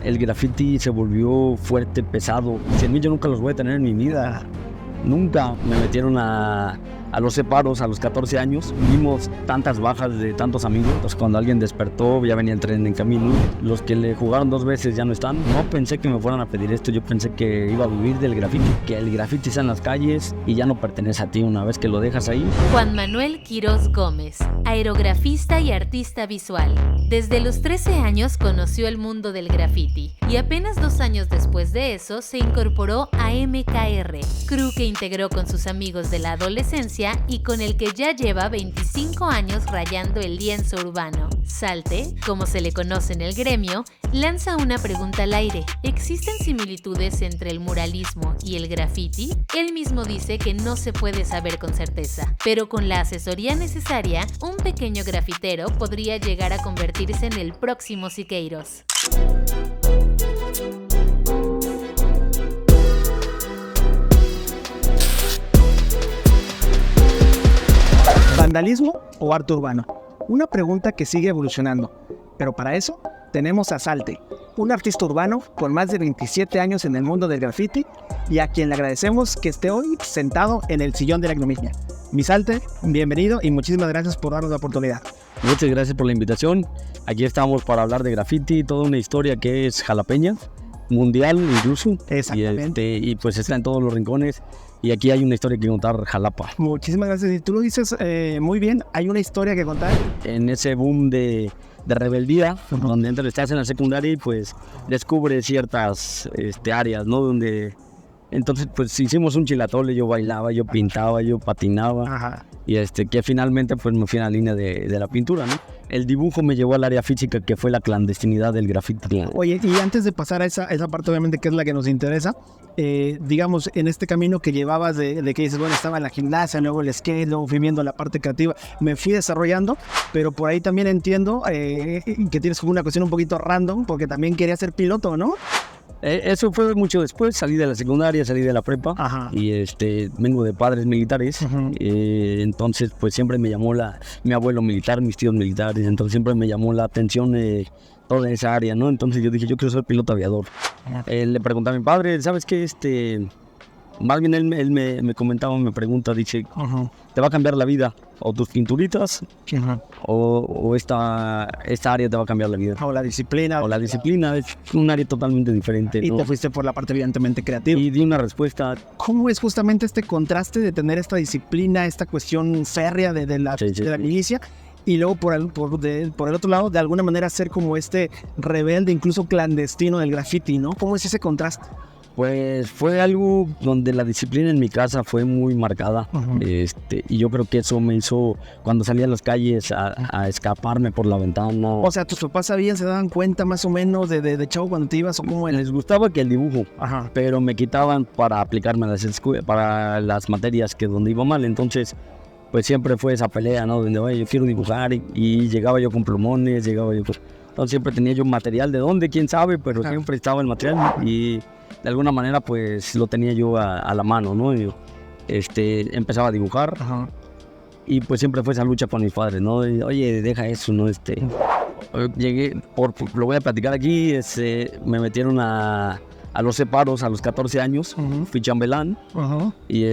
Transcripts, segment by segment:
el graffiti se volvió fuerte, pesado. 100,000 yo nunca los voy a tener en mi vida. Nunca. Me metieron a los separos a los 14 años. Vimos tantas bajas de tantos amigos. Entonces, cuando alguien despertó, ya venía el tren en camino. Los que le jugaron 2 veces ya no están. No pensé que me fueran a pedir esto. Yo pensé que iba a vivir del graffiti. Que el graffiti está en las calles y ya no pertenece a ti una vez que lo dejas ahí. Juan Manuel Quirós Gómez, aerografista y artista visual. Desde los 13 años conoció el mundo del graffiti y apenas 2 años después de eso se incorporó a MKR, crew que integró con sus amigos de la adolescencia y con el que ya lleva 25 años rayando el lienzo urbano. Salte, como se le conoce en el gremio, lanza una pregunta al aire. ¿Existen similitudes entre el muralismo y el graffiti? Él mismo dice que no se puede saber con certeza, pero con la asesoría necesaria, un pequeño grafitero podría llegar a convertirse en el próximo Siqueiros. ¿Vandalismo o arte urbano? Una pregunta que sigue evolucionando, pero para eso tenemos a Salte, un artista urbano con más de 27 años en el mundo del graffiti y a quien le agradecemos que esté hoy sentado en el sillón de la ignominia. Mi Salte, bienvenido y muchísimas gracias por darnos la oportunidad. Muchas gracias por la invitación. Aquí estamos para hablar de graffiti, toda una historia que es jalapeña, mundial incluso. Exactamente. Y pues está en todos los rincones. Y aquí hay una historia que contar, Jalapa. Muchísimas gracias. Y tú lo dices muy bien, hay una historia que contar. En ese boom de rebeldía, donde estás en la secundaria y pues descubres ciertas áreas, ¿no? Donde entonces pues hicimos un chilatole, yo bailaba, yo pintaba, yo patinaba. Ajá. Y que finalmente pues me fui a la línea de la pintura, ¿no? El dibujo me llevó al área física, que fue la clandestinidad del graffiti. Oye, y antes de pasar a esa parte obviamente que es la que nos interesa, digamos, en este camino que llevabas de que dices, bueno, estaba en la gimnasia, luego el skate, luego fui viendo la parte creativa, me fui desarrollando, pero por ahí también entiendo que tienes como una cuestión un poquito random, porque también querías ser piloto, ¿no? Eso fue mucho después, salí de la secundaria, salí de la prepa. Ajá. Y vengo de padres militares. Uh-huh. Entonces pues siempre me llamó mi abuelo militar, mis tíos militares, entonces siempre me llamó la atención toda esa área, ¿no? Entonces yo dije, yo quiero ser piloto aviador. Le pregunté a mi padre, ¿sabes qué? Más bien él me comentaba, me pregunta, dice, uh-huh, ¿te va a cambiar la vida? ¿O tus pinturitas? uh-huh, ¿O esta área te va a cambiar la vida? o la disciplina. O la disciplina, es un área totalmente diferente, Y ¿no? te fuiste por la parte evidentemente creativa. Y di una respuesta. ¿Cómo es justamente este contraste de tener esta disciplina, esta cuestión férrea de la milicia? Y luego por el otro lado, de alguna manera ser como este rebelde, incluso clandestino del graffiti, ¿no? ¿Cómo es ese contraste? Pues fue algo donde la disciplina en mi casa fue muy marcada. Uh-huh. Y yo creo que eso me hizo, cuando salía a las calles, a escaparme por la ventana. O sea, ¿tus papás sabían, se daban cuenta más o menos de chavo cuando te ibas o cómo era? Les gustaba que el dibujo, Ajá, pero me quitaban para aplicarme para las materias que donde iba mal. Entonces pues siempre fue esa pelea, ¿no? Donde, oye, yo quiero dibujar y llegaba yo con plumones, entonces siempre tenía yo material, ¿de dónde? ¿Quién sabe? Pero claro, siempre estaba el material y de alguna manera pues lo tenía yo a la mano, ¿no? Y empezaba a dibujar. ajá, y pues siempre fue esa lucha con mis padres, ¿no? Y, oye, deja eso, ¿no? Llegué, lo voy a platicar aquí, me metieron a los separos a los 14 años, uh-huh, fui chambelán, uh-huh, y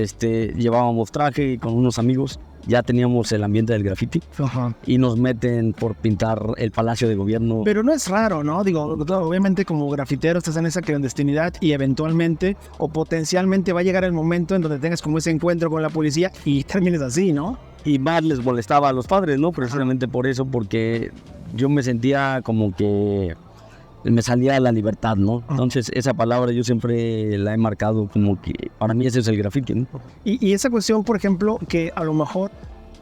llevábamos traje con unos amigos. Ya teníamos el ambiente del graffiti, uh-huh, y nos meten por pintar el Palacio de Gobierno. Pero no es raro, ¿no? Digo, obviamente como grafitero estás en esa clandestinidad y eventualmente o potencialmente va a llegar el momento en donde tengas como ese encuentro con la policía y termines así, ¿no? Y más les molestaba a los padres, ¿no? Precisamente por eso, porque yo me sentía como que me salía la libertad, ¿no? Entonces esa palabra yo siempre la he marcado como que para mí ese es el graffiti, ¿no? Y esa cuestión, por ejemplo, que a lo mejor,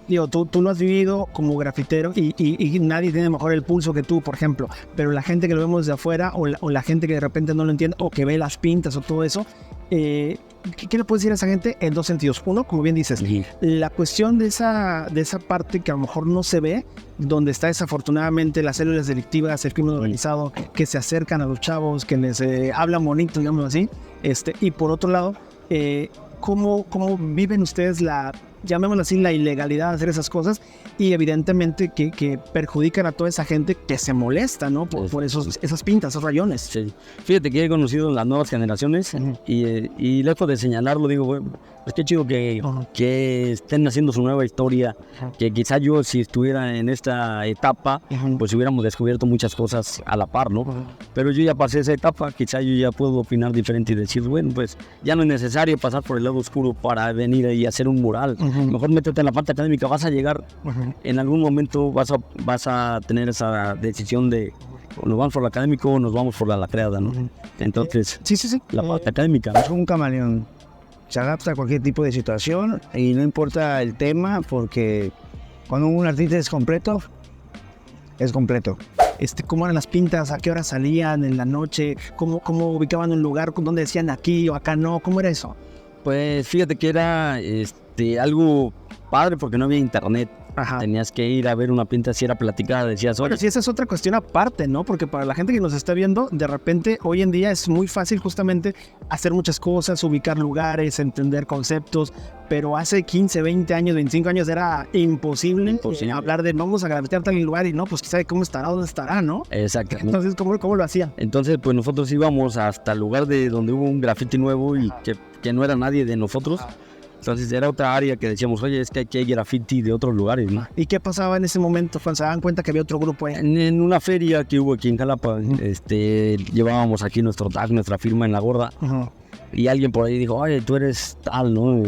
digo, tú lo has vivido como grafitero y nadie tiene mejor el pulso que tú, por ejemplo, pero la gente que lo vemos de afuera o la gente que de repente no lo entiende o que ve las pintas o todo eso, ¿qué le puedes decir a esa gente? En 2 sentidos. Uno, como bien dices, sí, la cuestión de esa parte que a lo mejor no se ve, donde está desafortunadamente las células delictivas, el crimen organizado, que se acercan a los chavos, que les hablan bonito, digamos así. Y por otro lado, ¿cómo viven ustedes llamémoslo así, la ilegalidad de hacer esas cosas y evidentemente que perjudican a toda esa gente que se molesta, ¿no? Por esas pintas, esos rayones. Sí. Fíjate que he conocido las nuevas generaciones y lejos de señalarlo, digo, pues qué chido que estén haciendo su nueva historia, que quizá yo si estuviera en esta etapa, pues hubiéramos descubierto muchas cosas a la par, ¿no? Pero yo ya pasé esa etapa, quizá yo ya puedo opinar diferente y decir, bueno, pues ya no es necesario pasar por el lado oscuro para venir y hacer un mural. Mejor métete en la parte académica, vas a llegar, en algún momento vas a tener esa decisión de o nos vamos por lo académico o nos vamos por la creada, ¿no? Entonces, sí. la parte académica. Es un camaleón. Se adapta a cualquier tipo de situación y no importa el tema, porque cuando un artista es completo, es completo. ¿Cómo eran las pintas? ¿A qué hora salían en la noche? ¿Cómo ubicaban un lugar? ¿Dónde decían aquí o acá no? ¿Cómo era eso? Pues fíjate que era algo padre porque no había internet. Tenías que ir a ver una pinta si era platicada, decías, oye. Bueno, sí, esa es otra cuestión aparte, ¿no? Porque para la gente que nos está viendo, de repente, hoy en día es muy fácil justamente hacer muchas cosas, ubicar lugares, entender conceptos, pero hace 15, 20 años, 25 años era imposible. Hablar de vamos a grafitear tal lugar y no, pues quién sabe cómo estará, dónde estará, ¿no? Exacto. Entonces, ¿cómo lo hacían? Entonces, pues nosotros íbamos hasta el lugar de donde hubo un grafiti nuevo y que no era nadie de nosotros. Entonces era otra área que decíamos, oye, es que aquí hay graffiti de otros lugares, ¿no? ¿Y qué pasaba en ese momento cuando se daban cuenta que había otro grupo ahí? En una feria que hubo aquí en Jalapa, llevábamos aquí nuestro tag, nuestra firma en la gorda. Y alguien por ahí dijo, oye, tú eres tal, ¿no?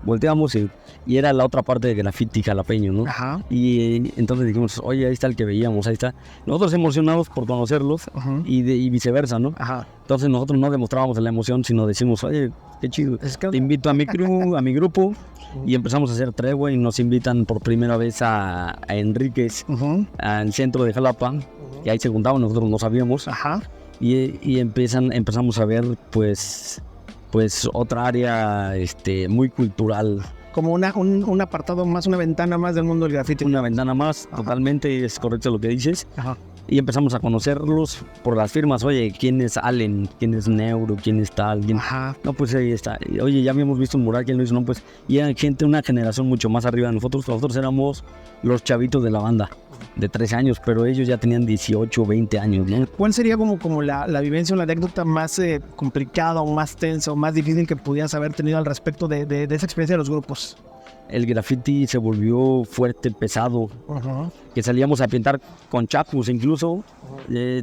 Volteamos y era la otra parte de graffiti jalapeño, ¿no? Y entonces dijimos, oye, ahí está el que veíamos, ahí está. Nosotros emocionados por conocerlos y viceversa, ¿no? Entonces nosotros no demostrábamos la emoción, sino decimos, oye, qué chido, te invito a mi crew, a mi grupo, y empezamos a hacer tregua y nos invitan por primera vez a Enríquez, al centro de Jalapa, y ahí se juntaban, nosotros no sabíamos. Y empezamos a ver pues otra área muy cultural. Como un apartado más, una ventana más del mundo del grafiti. Una ventana más, totalmente, es correcto lo que dices. Y empezamos a conocerlos por las firmas. Oye, ¿quién es Allen? ¿Quién es Neuro? ¿Quién es tal? No, pues ahí está. Oye, ya habíamos visto un mural, ¿quién lo hizo? No, pues, y era gente, una generación mucho más arriba de nosotros. Nosotros éramos los chavitos de la banda, de 13 años, pero ellos ya tenían 18, 20 años, ¿no? ¿Cuál sería como la vivencia o la anécdota más complicada o más tensa o más difícil que pudieras haber tenido al respecto de esa experiencia de los grupos? El graffiti se volvió fuerte, pesado, que salíamos a pintar con chapus incluso.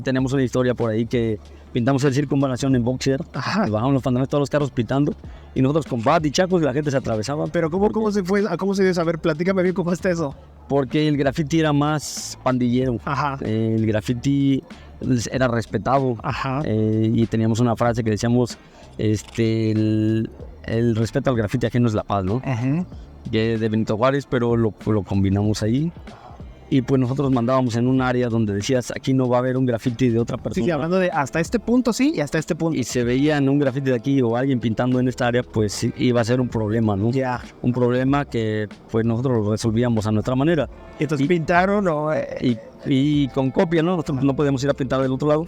Tenemos una historia por ahí que pintamos el Circunvalación en boxer, bajamos los pantalones todos los carros pintando y nosotros con bat y chacos y la gente se atravesaba. Pero ¿cómo se dio? A ver, platícame bien cómo está eso. Porque el graffiti era más pandillero. El graffiti era respetado. Y teníamos una frase que decíamos, el respeto al graffiti ajeno es la paz, ¿no? Que de Benito Juárez, pero lo combinamos ahí. Y pues nosotros mandábamos en un área donde decías, aquí no va a haber un graffiti de otra persona. Sí, hablando de hasta este punto sí y hasta este punto. Y se veían un graffiti de aquí o alguien pintando en esta área, pues iba a ser un problema, ¿no? Un problema que pues nosotros lo resolvíamos a nuestra manera. Entonces pintaron y con copia, ¿no? Nosotros no podíamos ir a pintar del otro lado.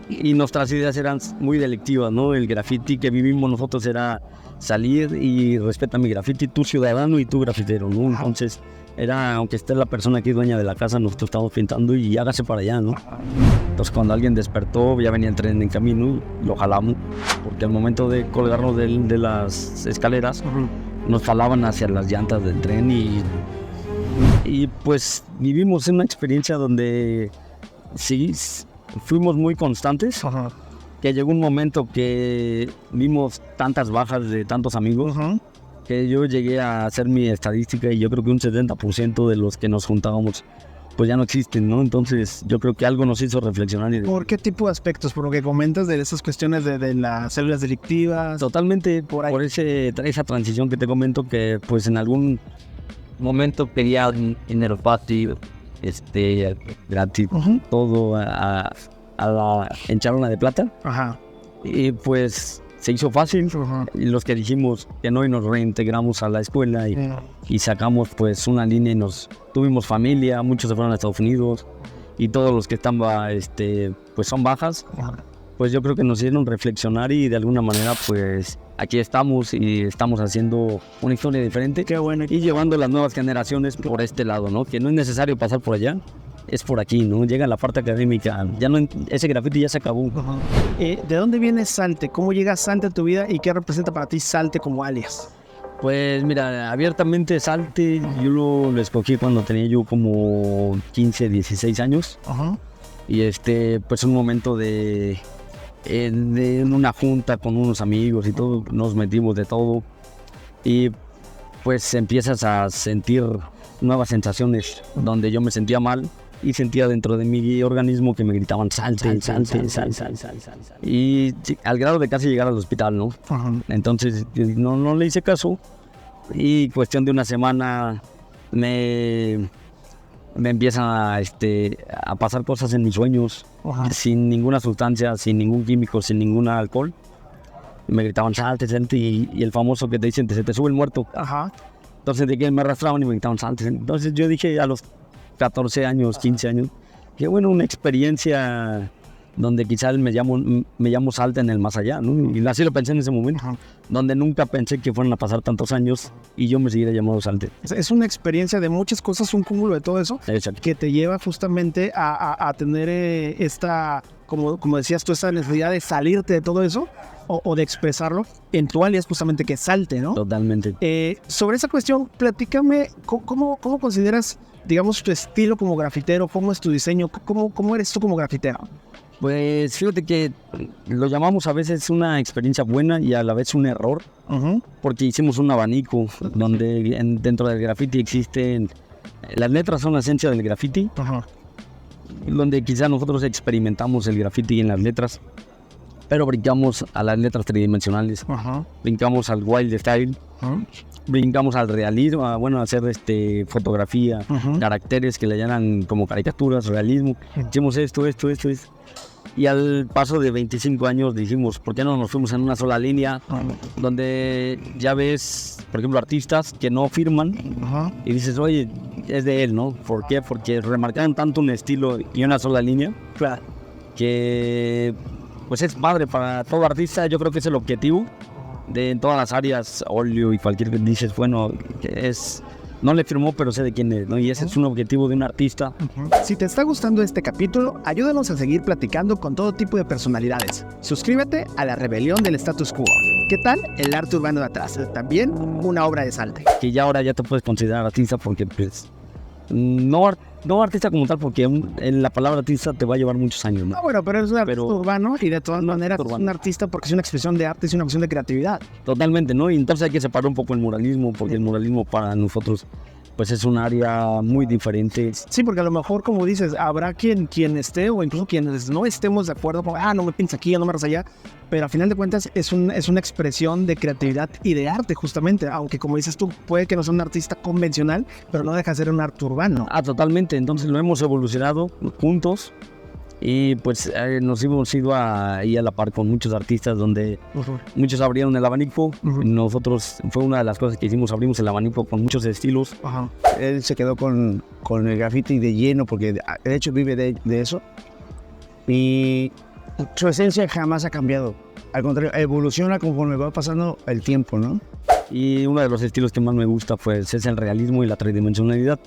Y nuestras ideas eran muy delictivas, ¿no? El graffiti que vivimos nosotros era salir y respeta mi graffiti, tú ciudadano y tú grafitero, ¿no? Entonces era, aunque esté la persona aquí dueña de la casa, nosotros estamos pintando y hágase para allá, ¿no? Entonces cuando alguien despertó, ya venía el tren en camino, lo jalamos, porque al momento de colgarnos de las escaleras, nos jalaban hacia las llantas del tren y pues vivimos una experiencia donde sí, fuimos muy constantes. Que llegó un momento que vimos tantas bajas de tantos amigos que yo llegué a hacer mi estadística y yo creo que un 70% de los que nos juntábamos pues ya no existen, ¿no? Entonces yo creo que algo nos hizo reflexionar. ¿Por qué tipo de aspectos? Por lo que comentas de esas cuestiones de las células delictivas. Totalmente por esa transición que te comento, que pues en algún momento quería dinero fácil, gratis, todo a la encharona de plata. Y pues se hizo fácil. Y los que dijimos que no y nos reintegramos a la escuela y sacamos pues una línea y tuvimos familia, muchos se fueron a Estados Unidos y todos los que están pues son bajas. pues yo creo que nos hicieron reflexionar y de alguna manera pues aquí estamos y estamos haciendo una historia diferente. Qué bueno. Y llevando las nuevas generaciones por este lado, ¿no? Que no es necesario pasar por allá, es por aquí, ¿no? Llega la parte académica, ya no, ese graffiti ya se acabó. ¿De dónde viene Salte? ¿Cómo llega Salte a tu vida y qué representa para ti Salte como alias? Pues mira, abiertamente Salte, yo lo escogí cuando tenía yo como 15, 16 años. Y pues un momento de una junta con unos amigos y todo, nos metimos de todo. Y pues empiezas a sentir nuevas sensaciones donde yo me sentía mal y sentía dentro de mi organismo que me gritaban salte. Y al grado de casi llegar al hospital, ¿no? Entonces no le hice caso y cuestión de una semana me empiezan a pasar cosas en mis sueños sin ninguna sustancia, sin ningún químico, sin ningún alcohol. Me gritaban salte y el famoso que te dicen se te sube el muerto. Entonces de que me arrastraban y me gritaban salte. Entonces yo dije a los 14 años, 15 años, que bueno, una experiencia donde quizás me llamo Salte en el más allá, ¿no? Y así lo pensé en ese momento, donde nunca pensé que fueran a pasar tantos años y yo me siguiera llamando Salte. Es una experiencia de muchas cosas, un cúmulo de todo eso. Exacto. Que te lleva justamente a tener esta, como decías tú, esa necesidad de salirte de todo eso o de expresarlo en tu alias justamente que es Salte, ¿no? Totalmente. Sobre esa cuestión, platícame, ¿cómo consideras, digamos, tu estilo como grafitero? ¿Cómo es tu diseño? ¿Cómo eres tú como grafitero? Pues fíjate que lo llamamos a veces una experiencia buena y a la vez un error, porque hicimos un abanico donde dentro del graffiti existen, las letras son la esencia del graffiti, donde quizá nosotros experimentamos el graffiti en las letras, pero brincamos a las letras tridimensionales, brincamos al wild style, brincamos al realismo, a hacer fotografía, caracteres que le llaman como caricaturas, realismo. Hicimos esto. Y al paso de 25 años dijimos, ¿por qué no nos fuimos en una sola línea? Donde ya ves, por ejemplo, artistas que no firman y dices, oye, es de él, ¿no? ¿Por qué? Porque remarcaron tanto un estilo y una sola línea que pues es padre para todo artista. Yo creo que es el objetivo de en todas las áreas, óleo y cualquier que dices, bueno, no le firmó, pero sé de quién es, ¿no? Y ese es un objetivo de un artista. Si te está gustando este capítulo, ayúdanos a seguir platicando con todo tipo de personalidades. Suscríbete a La Rebelión del Status Quo. ¿Qué tal el arte urbano de atrás? También una obra de Salte. Que ya ahora ya te puedes considerar artista porque pues no artista como tal, porque en la palabra artista te va a llevar muchos años, ¿no? Bueno, pero es un artista urbano y de todas maneras es un artista porque es una expresión de arte, es una cuestión de creatividad. Totalmente, ¿no? Y entonces hay que separar un poco el muralismo, porque el muralismo para nosotros pues es un área muy diferente. Sí, porque a lo mejor, como dices, habrá quien esté o incluso quienes no estemos de acuerdo con, no me piensa aquí, no me rayas allá, pero a final de cuentas es una expresión de creatividad y de arte justamente, aunque como dices tú, puede que no sea un artista convencional, pero no deja de ser un arte urbano. Totalmente, entonces lo hemos evolucionado juntos y pues nos hemos ido ahí a la par con muchos artistas donde muchos abrieron el abanico. Nosotros fue una de las cosas que hicimos, abrimos el abanico con muchos estilos. Él se quedó con el graffiti de lleno porque de hecho vive de eso y su esencia jamás ha cambiado, al contrario, evoluciona conforme va pasando el tiempo, ¿no? Y uno de los estilos que más me gusta pues es el realismo y la tridimensionalidad,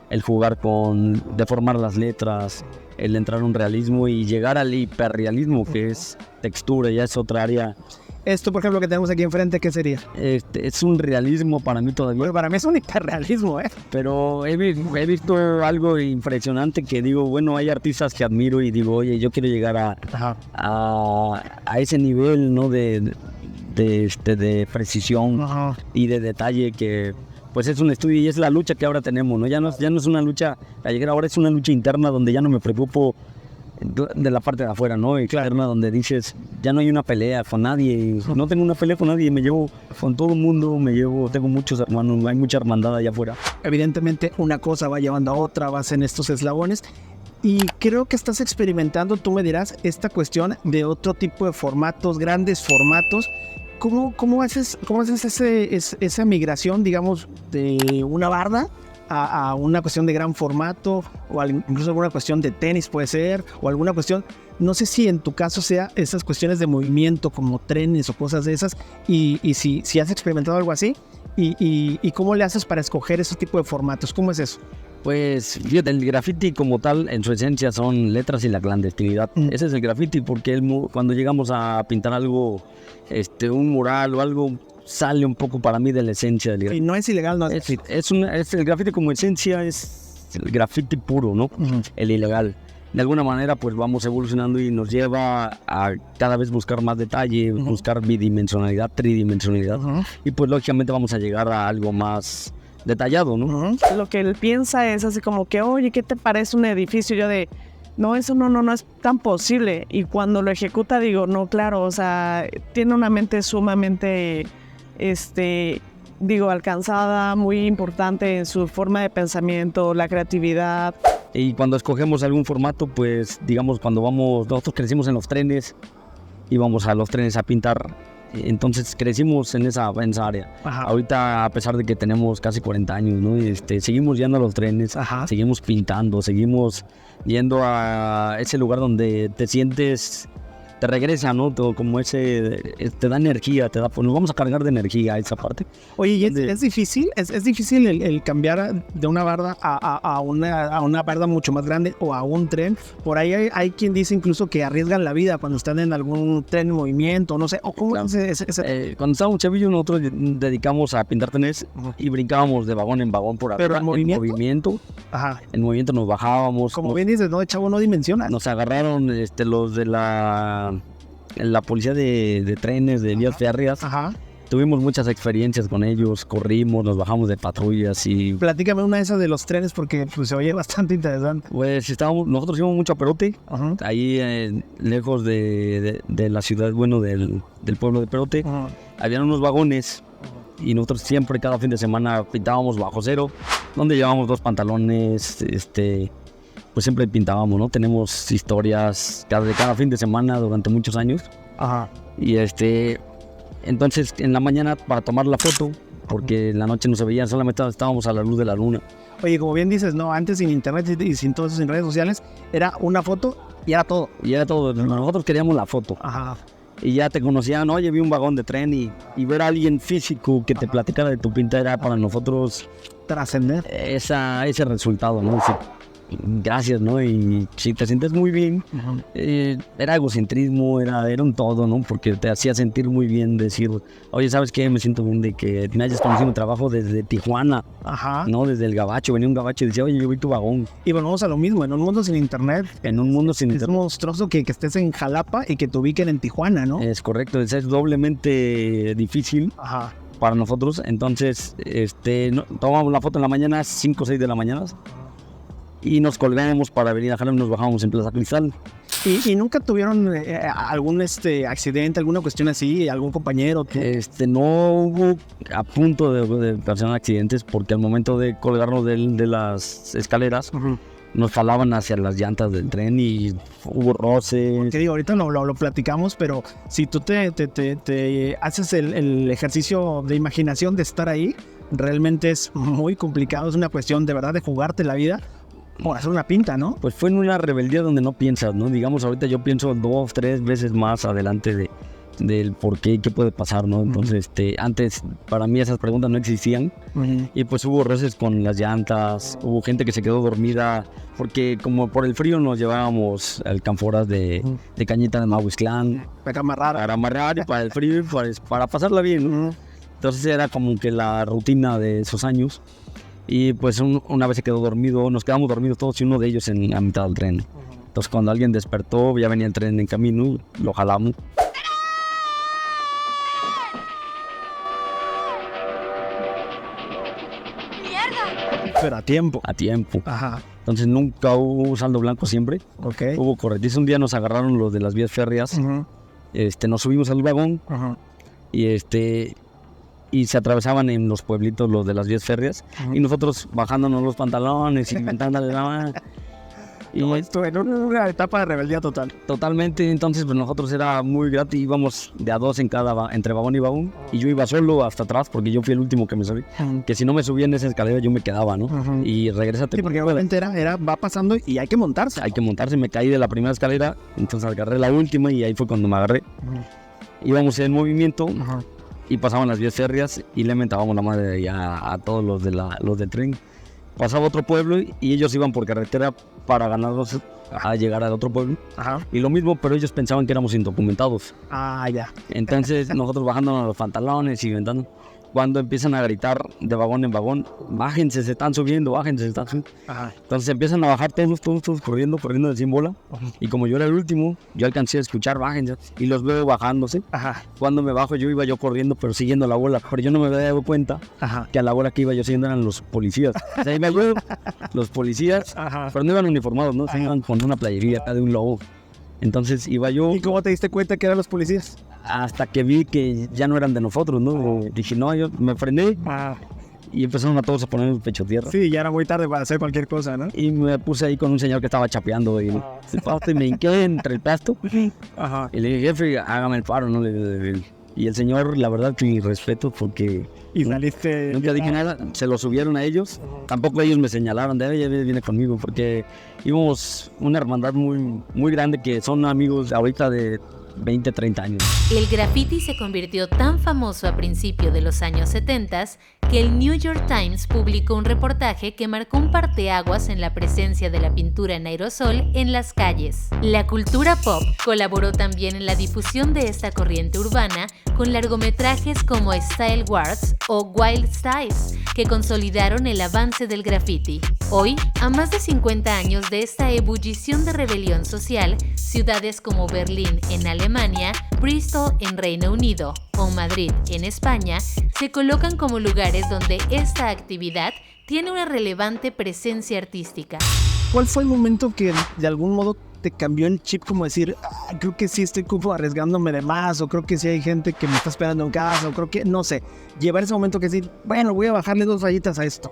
el jugar con deformar las letras, el entrar en un realismo y llegar al hiperrealismo, que es textura, ya es otra área. Esto, por ejemplo, que tenemos aquí enfrente, ¿qué sería? Es un realismo para mí todavía. Bueno, para mí es un hiperrealismo, Pero he visto algo impresionante que digo, bueno, hay artistas que admiro y digo, oye, yo quiero llegar a ese nivel, ¿no? de precisión y de detalle que pues es un estudio y es la lucha que ahora tenemos, ¿no? Ya no es una lucha callejera, ahora es una lucha interna donde ya no me preocupo de la parte de afuera, ¿no? Externa, donde dices, ya no hay una pelea con nadie, no tengo una pelea con nadie, me llevo con todo el mundo, tengo muchos hermanos, hay mucha hermandad allá afuera. Evidentemente una cosa va llevando a otra, vas en estos eslabones. Y creo que estás experimentando, tú me dirás, esta cuestión de otro tipo de formatos, grandes formatos. ¿Cómo haces esa migración, digamos, de una barda a una cuestión de gran formato, o incluso alguna cuestión de tenis puede ser, o alguna cuestión No sé si en tu caso sea esas cuestiones de movimiento como trenes o cosas de esas y si has experimentado algo así y cómo le haces para escoger ese tipo de formatos. ¿Cómo es eso? Pues fíjate, el graffiti como tal, en su esencia son letras y la clandestinidad. Ese es el graffiti porque cuando llegamos a pintar algo, un mural o algo, sale un poco para mí de la esencia del graffiti. Y no es ilegal, no es graffiti. Es el graffiti como esencia, es el graffiti puro, ¿no? El ilegal. De alguna manera pues vamos evolucionando y nos lleva a cada vez buscar más detalle, buscar bidimensionalidad, tridimensionalidad. Y pues lógicamente vamos a llegar a algo más detallado, ¿no? Lo que él piensa es así como que, oye, ¿qué te parece un edificio? Yo de, no, eso no es tan posible. Y cuando lo ejecuta digo, no, claro, o sea, tiene una mente sumamente, alcanzada, muy importante en su forma de pensamiento, la creatividad. Y cuando escogemos algún formato, pues digamos nosotros crecimos en los trenes, íbamos a los trenes a pintar, entonces crecimos en esa área. Ajá. Ahorita, a pesar de que tenemos casi 40 años, ¿no? Seguimos yendo a los trenes, seguimos pintando, seguimos yendo a ese lugar donde te sientes, te regresa, ¿no? Todo como te da energía, pues nos vamos a cargar de energía esa parte. Oye, ¿y es difícil? ¿Es difícil el cambiar de una barda a una barda mucho más grande o a un tren? Por ahí hay quien dice incluso que arriesgan la vida cuando están en algún tren en movimiento, no sé. ¿O cómo Claro. ese? Cuando estábamos chavillos, nosotros dedicamos a pintar trenes y brincábamos de vagón en vagón por arriba. ¿Pero en movimiento? Ajá. En movimiento nos bajábamos. Como bien dices, no, de chavo no dimensiona. Nos agarraron los de la policía de trenes, de vías férreas. Ajá. Tuvimos muchas experiencias con ellos, corrimos, nos bajamos de patrullas y... Platícame una de esas de los trenes porque pues, se oye bastante interesante. Pues nosotros íbamos mucho a Perote, Ajá. ahí lejos de la ciudad, bueno, del pueblo de Perote. Ajá. Habían unos vagones y nosotros siempre, cada fin de semana, pintábamos bajo cero, donde llevábamos 2 pantalones, pues siempre pintábamos, ¿no? Tenemos historias cada fin de semana durante muchos años. Ajá. Y entonces en la mañana para tomar la foto, porque en la noche no se veía, solamente estábamos a la luz de la luna. Oye, como bien dices, no, antes sin internet y sin todo eso, sin redes sociales, era una foto y era todo. Y era todo, nosotros queríamos la foto. Ajá. Y ya te conocían, oye, vi un vagón de tren y ver a alguien físico que te platicara de tu pinta era para nosotros Trascender. ese resultado, ¿no? Decir, gracias, ¿no? Y si te sientes muy bien, era egocentrismo, era un todo, ¿no? Porque te hacía sentir muy bien decir, oye, ¿sabes qué? Me siento bien de que me hayas conocido mi trabajo desde Tijuana, Ajá. ¿no? Desde el Gabacho, venía un Gabacho y decía, oye, yo vi tu vagón. Y volvemos a lo mismo, en un mundo sin internet, En un mundo sin es internet. monstruoso que estés en Jalapa y que te ubiquen en Tijuana, ¿no? Es correcto, es doblemente difícil Ajá. para nosotros. Entonces, tomamos la foto en la mañana, 5 o 6 de la mañana, y nos colgamos para venir a Jalapa y nos bajamos en Plaza Cristal. ¿Y nunca tuvieron algún accidente, alguna cuestión así, algún compañero? ¿Tú? No hubo a punto de ocasionar accidentes porque al momento de colgarnos de las escaleras nos jalaban hacia las llantas del tren y hubo roces. Que digo, ahorita lo platicamos, pero si tú te haces el ejercicio de imaginación de estar ahí, realmente es muy complicado, es una cuestión de verdad de jugarte la vida por hacer una pinta, ¿no? Pues fue en una rebeldía donde no piensas, ¿no? Digamos, ahorita yo pienso 2, 3 veces más adelante del por qué puede pasar, ¿no? Entonces, antes para mí esas preguntas no existían y pues hubo roces con las llantas, hubo gente que se quedó dormida porque como por el frío nos llevábamos alcanforas de cañita de Mahuistlán Para amarrar. para amarrar y para el frío y para pasarla bien, ¿no? Entonces era como que la rutina de esos años. Y pues una vez se quedó dormido, nos quedamos dormidos todos y uno de ellos en la mitad del tren. Entonces cuando alguien despertó, ya venía el tren en camino, lo jalamos. Pero a tiempo. A tiempo. Ajá. Entonces nunca hubo saldo blanco siempre. Ok. Hubo corretiza. Un día nos agarraron los de las vías férreas. Nos subimos al vagón y se atravesaban en los pueblitos los de las vías férreas y nosotros bajándonos los pantalones y inventándole la mano. Y Esto en una etapa de rebeldía total. totalmente, entonces pues nosotros era muy gratis, íbamos de a dos entre vagón y vagón, y yo iba solo hasta atrás porque yo fui el último que me subí. Que si no me subía en esa escalera yo me quedaba, ¿no? Y regrésate. Sí, porque obviamente va pasando y hay que montarse. Hay que montarse, me caí de la primera escalera, entonces agarré la última y ahí fue cuando me agarré. Íbamos en movimiento y pasaban las vías férreas y le mentábamos la madre a todos los del tren. Pasaba otro pueblo y ellos iban por carretera para ganarnos a llegar al otro pueblo. Ajá. Y lo mismo, pero ellos pensaban que éramos indocumentados. Ah, ya. Entonces nosotros bajándonos los pantalones y inventando. Cuando empiezan a gritar de vagón en vagón, bájense, se están subiendo, bájense, se están subiendo. Ajá. Entonces empiezan a bajar todos corriendo de sin bola. Y como yo era el último, yo alcancé a escuchar, bájense, y los veo bajándose. Ajá. Cuando me bajo, yo iba corriendo, pero siguiendo la bola. Pero yo no me había dado cuenta Ajá. que a la bola que iba yo siguiendo eran los policías. O sea, ahí me veo, los policías, Ajá. pero no iban uniformados, ¿no? Se iban con una playería acá de un lobo. Entonces iba yo ¿Y cómo te diste cuenta que eran los policías? hasta que vi que ya no eran de nosotros, ¿no? Dije, no, yo me frené y empezaron a todos a poner el pecho a tierra. Sí, ya era muy tarde para hacer cualquier cosa, ¿no? Y me puse ahí con un señor que estaba chapeando y me hinqué entre el pasto Ajá. y le dije, jefe, hágame el paro, ¿no? Y el señor, la verdad, mi respeto porque Y saliste... nunca dije nada, se lo subieron a ellos, tampoco ellos me señalaron de, oye, viene conmigo, porque íbamos una hermandad muy, muy grande que son amigos ahorita de 20, 30 años. El graffiti se convirtió tan famoso a principios de los años 70 que el New York Times publicó un reportaje que marcó un parteaguas en la presencia de la pintura en aerosol en las calles. La cultura pop colaboró también en la difusión de esta corriente urbana con largometrajes como Style Wars o Wild Styles, que consolidaron el avance del graffiti. Hoy, a más de 50 años de esta ebullición de rebelión social, ciudades como Berlín en Alemania, Bristol en Reino Unido o Madrid en España se colocan como lugares donde esta actividad tiene una relevante presencia artística. ¿Cuál fue el momento que de algún modo te cambió el chip, como decir, creo que sí estoy como arriesgándome de más, o creo que sí hay gente que me está esperando en casa, o creo que, no sé, llevar ese momento que decir, bueno, voy a bajarle 2 rayitas a esto?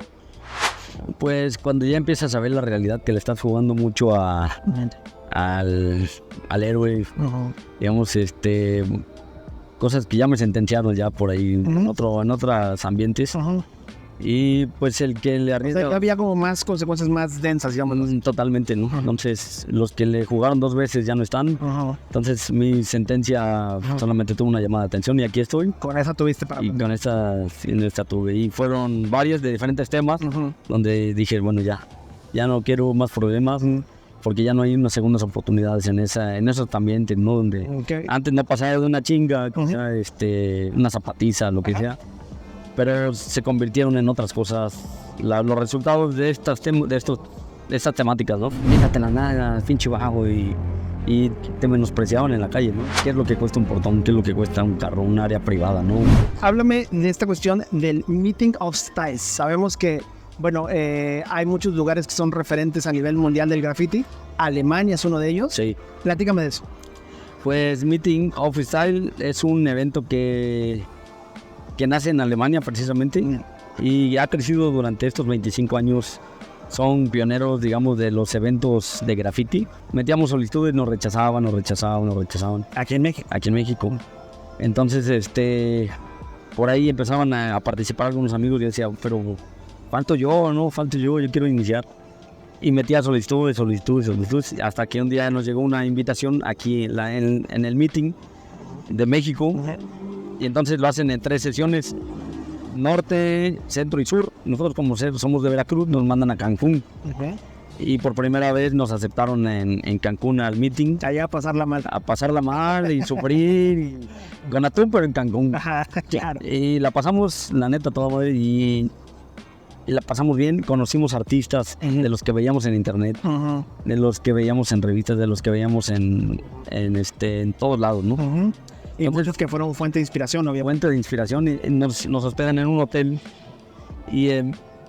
Pues cuando ya empiezas a ver la realidad que le estás jugando mucho al héroe, digamos, cosas que ya me sentenciaron ya por ahí en otros ambientes. Y pues el que le O arriesga... sea, había como más consecuencias más densas, digamos. Totalmente, ¿no? Entonces, los que le jugaron 2 veces ya no están. Entonces, mi sentencia solamente tuvo una llamada de atención y aquí estoy. Con esa tuviste para... Y con esta tuve. Y fueron varios de diferentes temas donde dije, bueno, ya no quiero más problemas. Porque ya no hay unas segundas oportunidades en esos ambientes, ¿no? Donde antes no pasaba de una chinga, quizá, una zapatiza, lo que sea. Pero se convirtieron en otras cosas. Los resultados de estas temáticas, ¿no? Fíjate la nada, pinche bajo y te menospreciaban en la calle, ¿no? ¿Qué es lo que cuesta un portón? ¿Qué es lo que cuesta un carro, un área privada, no? Háblame de esta cuestión del Meeting of Styles. Sabemos que, bueno, hay muchos lugares que son referentes a nivel mundial del graffiti. Alemania es uno de ellos. Sí. Platícame de eso. Pues Meeting of Style es un evento que nace en Alemania precisamente y ha crecido durante estos 25 años. Son pioneros, digamos, de los eventos de graffiti. Metíamos solicitudes, nos rechazaban. Aquí en México. Aquí en México. Entonces, por ahí empezaban a participar algunos amigos y decía, pero falto yo, yo quiero iniciar. Y metía solicitudes, hasta que un día nos llegó una invitación aquí en el meeting de México. Y entonces lo hacen en 3 sesiones, norte, centro y sur. Nosotros como somos de Veracruz, nos mandan a Cancún. Y por primera vez nos aceptaron en Cancún al meeting. Allá a pasarla mal. A pasarla mal y sufrir. Con atún, pero en Cancún. Claro. Y la pasamos, la neta, toda madre. Y la pasamos bien. Conocimos artistas de los que veíamos en internet, de los que veíamos en revistas, de los que veíamos en todos lados, ¿no? Y muchos que fueron fuente de inspiración, obviamente. Fuente de inspiración, y nos hospedan en un hotel y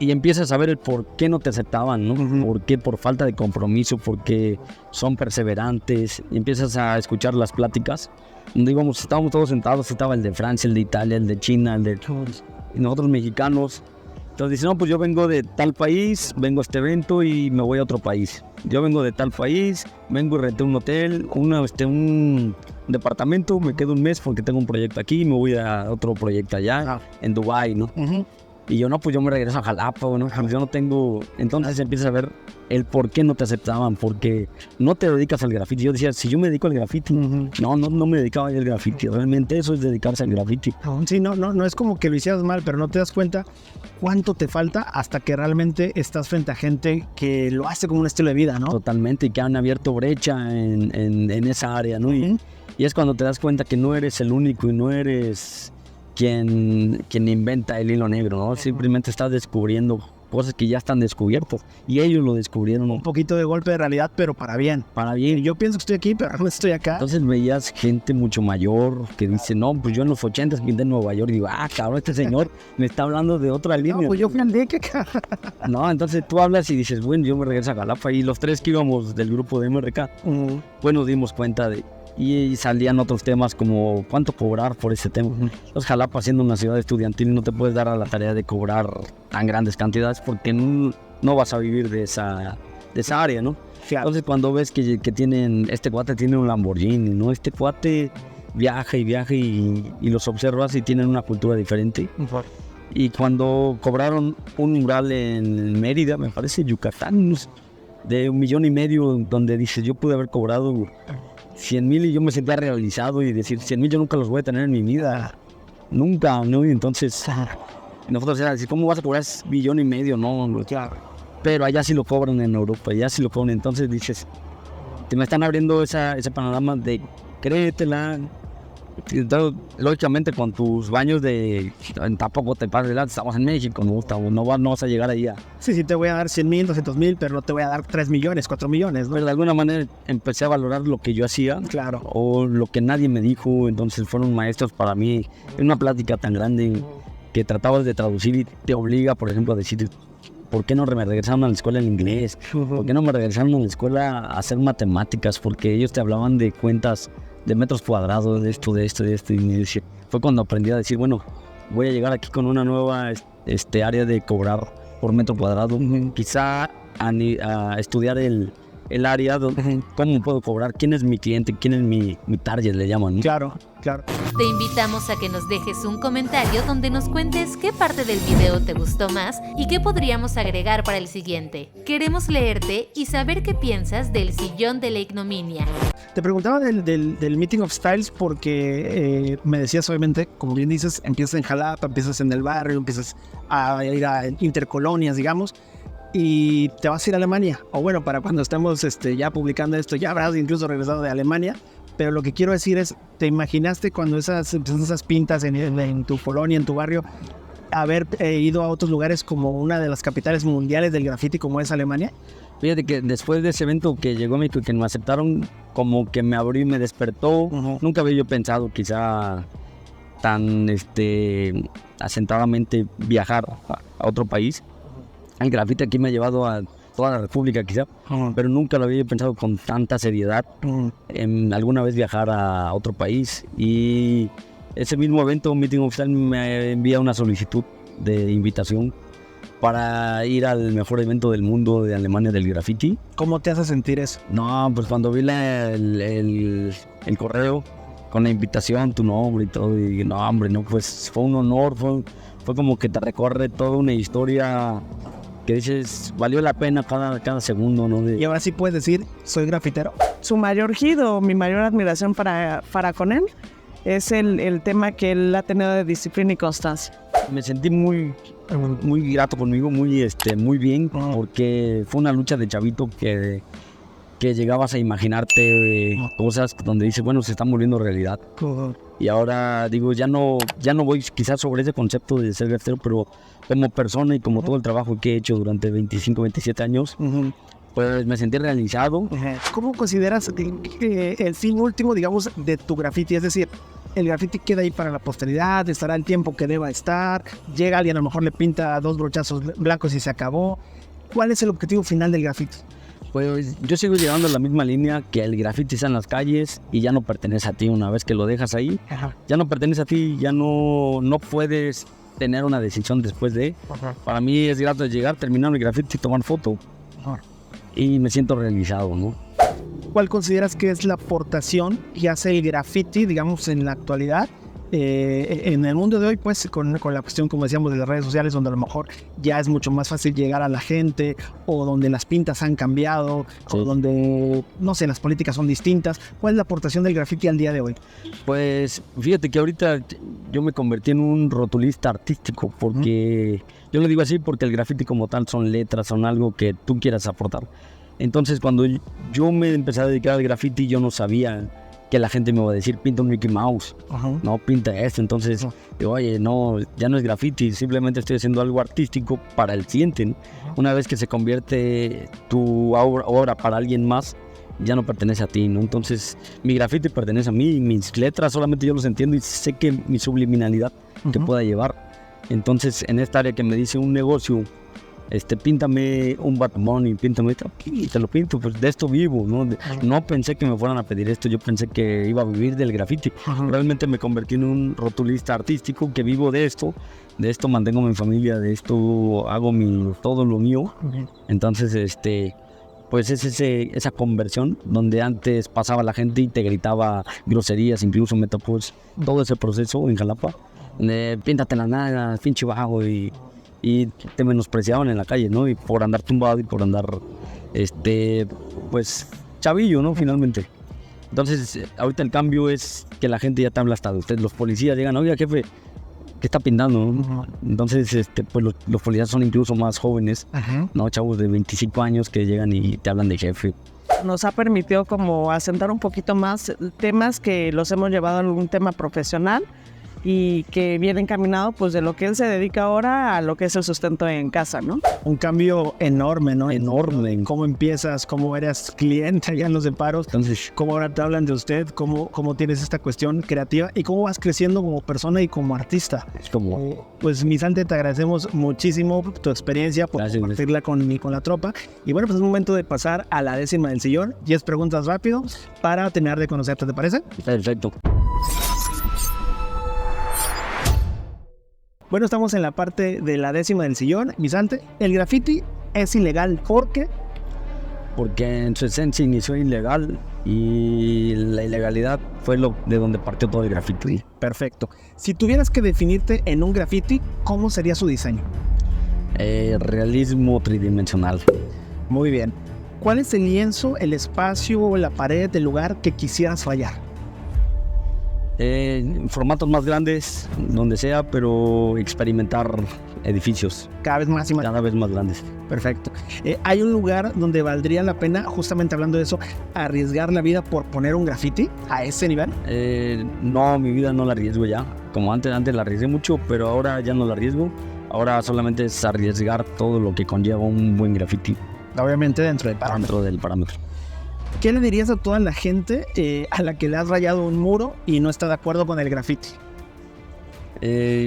empiezas a ver el por qué no te aceptaban, ¿no? Por qué, por falta de compromiso, porque son perseverantes, y empiezas a escuchar las pláticas donde estábamos todos sentados, estaba el de Francia, el de Italia, el de China, y nosotros mexicanos, Entonces dice, no, pues yo vengo de tal país, vengo a este evento y me voy a otro país. Yo vengo de tal país, vengo y renté un hotel, un departamento, me quedo un mes porque tengo un proyecto aquí y me voy a otro proyecto allá, en Dubái, ¿no? Y yo, no, pues yo me regreso a Jalapa, ¿no? Yo no tengo... Entonces empiezas a ver el por qué no te aceptaban, porque no te dedicas al graffiti. Yo decía, si yo me dedico al graffiti, no me dedicaba al graffiti. Realmente eso es dedicarse al graffiti. Sí, no es como que lo hicieras mal, pero no te das cuenta cuánto te falta hasta que realmente estás frente a gente que lo hace como un estilo de vida, ¿no? Totalmente, y que han abierto brecha en esa área, ¿no? Y es cuando te das cuenta que no eres el único y no eres quien inventa el hilo negro, ¿no? Simplemente estás descubriendo cosas que ya están descubiertas y ellos lo descubrieron. Un poquito de golpe de realidad, pero para bien. Para bien. Yo pienso que estoy aquí, pero no estoy acá. Entonces veías gente mucho mayor que dice, no, pues yo en los 80s pinté en Nueva York y digo, cabrón, este señor me está hablando de otra línea. No, pues yo fui al DEC acá. No, entonces tú hablas y dices, bueno, yo me regreso a Jalapa y los tres que íbamos del grupo de MRK, pues nos dimos cuenta de... Y salían otros temas como cuánto cobrar por ese tema. Entonces Jalapa, siendo una ciudad estudiantil, no te puedes dar a la tarea de cobrar tan grandes cantidades porque no vas a vivir de esa área, ¿no? Claro. Entonces cuando ves que tienen, este cuate tiene un Lamborghini, ¿no? Este cuate viaja y los observas y tienen una cultura diferente. Y cuando cobraron un mural en Mérida, me parece, Yucatán, de 1,5 millones, donde dices, yo pude haber cobrado 100,000 y yo me sentía realizado y decir, 100,000 yo nunca los voy a tener en mi vida. Nunca, ¿no? Y entonces, nosotros era decir, ¿cómo vas a cobrar 1,5 millones? No, claro. Pero allá sí lo cobran en Europa, allá sí lo cobran. Entonces dices, te me están abriendo ese panorama de créetela. Entonces, lógicamente con tus baños tampoco te pases, estamos en México, no vas a llegar ahí a... Sí, te voy a dar 100,000, 200,000, pero no te voy a dar 3 millones, 4 millones, ¿no? Pero de alguna manera empecé a valorar lo que yo hacía, claro, o lo que nadie me dijo. Entonces fueron maestros para mí en una plática tan grande que tratabas de traducir y te obliga, por ejemplo, a decir, ¿por qué no me regresaron a la escuela en inglés? ¿Por qué no me regresaron a la escuela a hacer matemáticas? Porque ellos te hablaban de cuentas de metros cuadrados, de esto. Y fue cuando aprendí a decir, bueno, voy a llegar aquí con una nueva área de cobrar por metro cuadrado. Quizá a estudiar el área, cómo puedo cobrar, quién es mi cliente, quién es mi target, le llaman, ¿no? Claro. Te invitamos a que nos dejes un comentario donde nos cuentes qué parte del video te gustó más y qué podríamos agregar para el siguiente. Queremos leerte y saber qué piensas del sillón de la ignominia. Te preguntaba del Meeting of Styles porque me decías, obviamente, como bien dices, empiezas en Jalapa, empiezas en el barrio, empiezas a ir a intercolonias, digamos, y te vas a ir a Alemania. O bueno, para cuando estemos ya publicando esto, ya habrás incluso regresado de Alemania. Pero lo que quiero decir es, ¿te imaginaste cuando esas pintas en tu colonia, en tu barrio, haber ido a otros lugares como una de las capitales mundiales del graffiti como es Alemania? Fíjate que después de ese evento que llegó a México y que me aceptaron, como que me abrió y me despertó. Nunca había yo pensado quizá tan asentadamente viajar a otro país. El graffiti aquí me ha llevado a toda la república quizá, pero nunca lo había pensado con tanta seriedad en alguna vez viajar a otro país. Y ese mismo evento, Meeting of Styles, me envía una solicitud de invitación para ir al mejor evento del mundo de Alemania del graffiti. ¿Cómo te hace sentir eso? No, pues cuando vi el correo con la invitación, tu nombre y todo, y no, hombre, no, pues fue un honor, fue como que te recorre toda una historia que dices, valió la pena cada segundo, ¿no? Y ahora sí puedes decir, soy grafitero. Su mayor hit o mi mayor admiración para con él es el tema que él ha tenido de disciplina y constancia. Me sentí muy grato conmigo, muy bien, porque fue una lucha de chavito que llegabas a imaginarte cosas donde dices, bueno, se están volviendo realidad. Y ahora digo, ya no voy quizás sobre ese concepto de ser grafitero, pero como persona y como todo el trabajo que he hecho durante 25, 27 años, pues me sentí realizado. ¿Cómo consideras el fin último, digamos, de tu graffiti? Es decir, el graffiti queda ahí para la posteridad, estará el tiempo que deba estar, llega alguien, a lo mejor le pinta 2 brochazos blancos y se acabó. ¿Cuál es el objetivo final del graffiti? Pues yo sigo llevando la misma línea, que el graffiti está en las calles y ya no pertenece a ti. Una vez que lo dejas ahí, ya no pertenece a ti, ya no puedes tener una decisión después de. Para mí es grato llegar, terminar mi graffiti y tomar foto. Y me siento realizado, ¿no? ¿Cuál consideras que es la aportación que hace el graffiti, digamos, en la actualidad? En el mundo de hoy, pues, con la cuestión, como decíamos, de las redes sociales, donde a lo mejor ya es mucho más fácil llegar a la gente, o donde las pintas han cambiado, o donde, no sé, las políticas son distintas. ¿Cuál es la aportación del graffiti al día de hoy? Pues fíjate que ahorita yo me convertí en un rotulista artístico, porque yo lo digo así porque el graffiti como tal son letras, son algo que tú quieras aportar. Entonces cuando yo me empecé a dedicar al graffiti, yo no sabía que la gente me va a decir, pinta un Mickey Mouse, no, pinta esto. Entonces, digo, oye, no, ya no es graffiti, simplemente estoy haciendo algo artístico para el cliente, ¿no? Una vez que se convierte tu obra para alguien más, ya no pertenece a ti, ¿no? Entonces, mi graffiti pertenece a mí, mis letras solamente yo los entiendo y sé que mi subliminalidad que pueda llevar. Entonces, en esta área que me dice un negocio, píntame un Bad Bunny, píntame esto, y te lo pinto, pues de esto vivo, ¿no? No pensé que me fueran a pedir esto, yo pensé que iba a vivir del graffiti. Realmente me convertí en un rotulista artístico que vivo de esto mantengo mi familia, de esto hago todo lo mío. Entonces, pues es esa conversión donde antes pasaba la gente y te gritaba groserías, incluso me tocó todo ese proceso en Jalapa, píntate la nada, pinche bajo, y te menospreciaban en la calle, ¿no? Y por andar tumbado y por andar, pues, chavillo, ¿no? Finalmente. Entonces, ahorita el cambio es que la gente ya te habla hasta de usted. Los policías llegan, oiga, jefe, ¿qué está pintando? ¿No? Entonces, pues los policías son incluso más jóvenes, ¿no? Chavos de 25 años que llegan y te hablan de jefe. Nos ha permitido como asentar un poquito más temas que los hemos llevado a algún tema profesional y que viene encaminado pues de lo que él se dedica ahora a lo que es el sustento en casa, ¿no? Un cambio enorme, ¿no? Enorme. ¿Cómo empiezas? ¿Cómo eras cliente allá en los separos? Entonces, ¿cómo ahora te hablan de usted? ¿Cómo tienes esta cuestión creativa? ¿Y cómo vas creciendo como persona y como artista? es como... Pues, Misante, te agradecemos muchísimo tu experiencia, por compartirla con la tropa. Y bueno, pues es momento de pasar a la 10ª del sillón. 10 preguntas rápido para terminar de conocerte, ¿te parece? Perfecto. Bueno, estamos en la parte de la 10ª del sillón. Misante, el graffiti es ilegal porque en su esencia inició ilegal y la ilegalidad fue de donde partió todo el graffiti. Perfecto. Si tuvieras que definirte en un graffiti, ¿cómo sería su diseño? Realismo tridimensional. Muy bien. ¿Cuál es el lienzo, el espacio, la pared, el lugar que quisieras fallar? Formatos más grandes, donde sea, pero experimentar edificios. Cada vez más y más. Cada vez más grandes. Perfecto. ¿Hay un lugar donde valdría la pena, justamente hablando de eso, arriesgar la vida por poner un graffiti a ese nivel? No, mi vida no la arriesgo ya. Como antes la arriesgué mucho, pero ahora ya no la arriesgo. Ahora solamente es arriesgar todo lo que conlleva un buen graffiti. Obviamente dentro del parámetro. ¿Qué le dirías a toda la gente a la que le has rayado un muro y no está de acuerdo con el graffiti?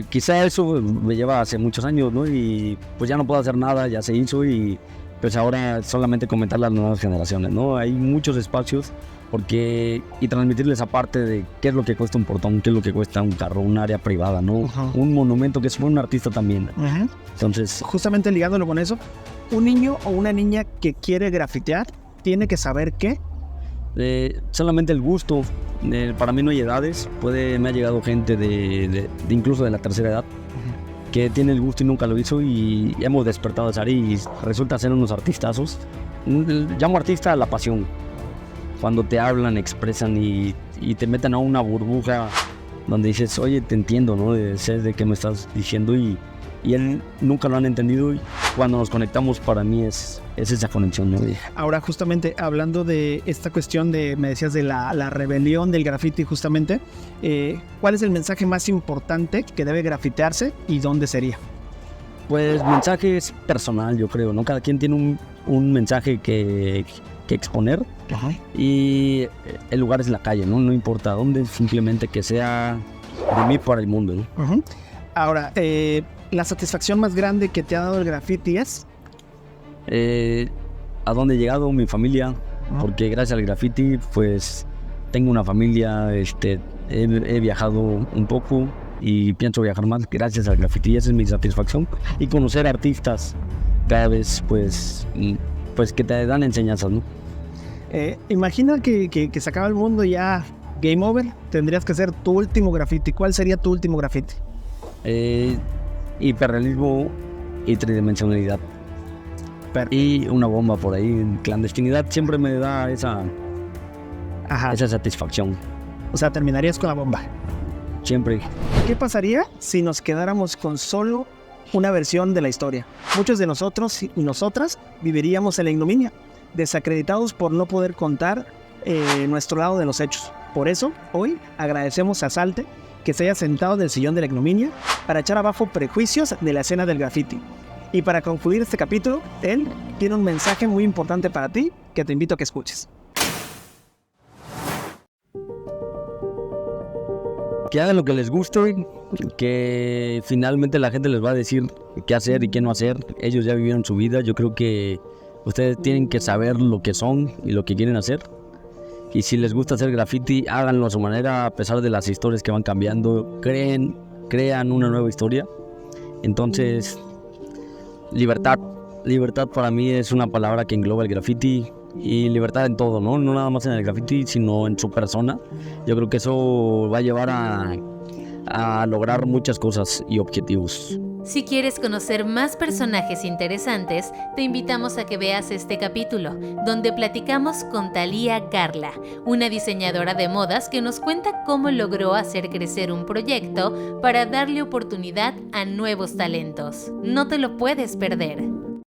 Quizá eso me lleva hace muchos años, ¿no? Y pues ya no puedo hacer nada, ya se hizo y pues ahora solamente comentar a las nuevas generaciones, ¿no? Hay muchos espacios y transmitirles aparte de qué es lo que cuesta un portón, qué es lo que cuesta un carro, un área privada, ¿no? Un monumento que es un artista también. Entonces, justamente ligándolo con eso, un niño o una niña que quiere grafitear tiene que saber qué. Solamente el gusto. Para mí no hay edades. Me ha llegado gente de incluso de la tercera edad que tiene el gusto y nunca lo hizo y hemos despertado esa área y resulta ser unos artistazos. Llamo artista a la pasión. Cuando te hablan, expresan y te meten a una burbuja donde dices, oye, te entiendo, ¿no? Sé de qué me estás diciendo y él nunca lo han entendido y cuando nos conectamos para mí es esa conexión, ¿no? Ahora justamente hablando de esta cuestión me decías de la rebelión del graffiti justamente, ¿cuál es el mensaje más importante que debe grafitearse y dónde sería? Pues mensaje es personal, yo creo, ¿no? Cada quien tiene un mensaje que exponer y el lugar es la calle, ¿no? No importa dónde, simplemente que sea de mí para el mundo, ¿no? Ahora, ¿la satisfacción más grande que te ha dado el graffiti es? A dónde he llegado, mi familia, porque gracias al graffiti, pues tengo una familia, he viajado un poco, y pienso viajar más gracias al graffiti. Esa es mi satisfacción. Y conocer artistas cada vez, pues que te dan enseñanzas, ¿no? Imagina que se acaba el mundo ya, game over, tendrías que hacer tu último graffiti. ¿Cuál sería tu último graffiti? Hiperrealismo y tridimensionalidad. Y una bomba por ahí en clandestinidad siempre me da esa satisfacción. O sea, terminarías con la bomba. Siempre. ¿Qué pasaría si nos quedáramos con solo una versión de la historia? Muchos de nosotros y nosotras viviríamos en la ignominia, desacreditados por no poder contar nuestro lado de los hechos. Por eso, hoy agradecemos a Salte que se haya sentado en el sillón de la ignominia para echar abajo prejuicios de la escena del graffiti. Y para concluir este capítulo, él tiene un mensaje muy importante para ti que te invito a que escuches. Que hagan lo que les guste, que finalmente la gente les va a decir qué hacer y qué no hacer. Ellos ya vivieron su vida. Yo creo que ustedes tienen que saber lo que son y lo que quieren hacer. Y si les gusta hacer graffiti, háganlo a su manera, a pesar de las historias que van cambiando. Crean una nueva historia. Entonces, libertad. Libertad para mí es una palabra que engloba el graffiti. Y libertad en todo, ¿no? No nada más en el graffiti, sino en su persona. Yo creo que eso va a llevar a lograr muchas cosas y objetivos. Si quieres conocer más personajes interesantes, te invitamos a que veas este capítulo, donde platicamos con Thalía Carla, una diseñadora de modas que nos cuenta cómo logró hacer crecer un proyecto para darle oportunidad a nuevos talentos. No te lo puedes perder.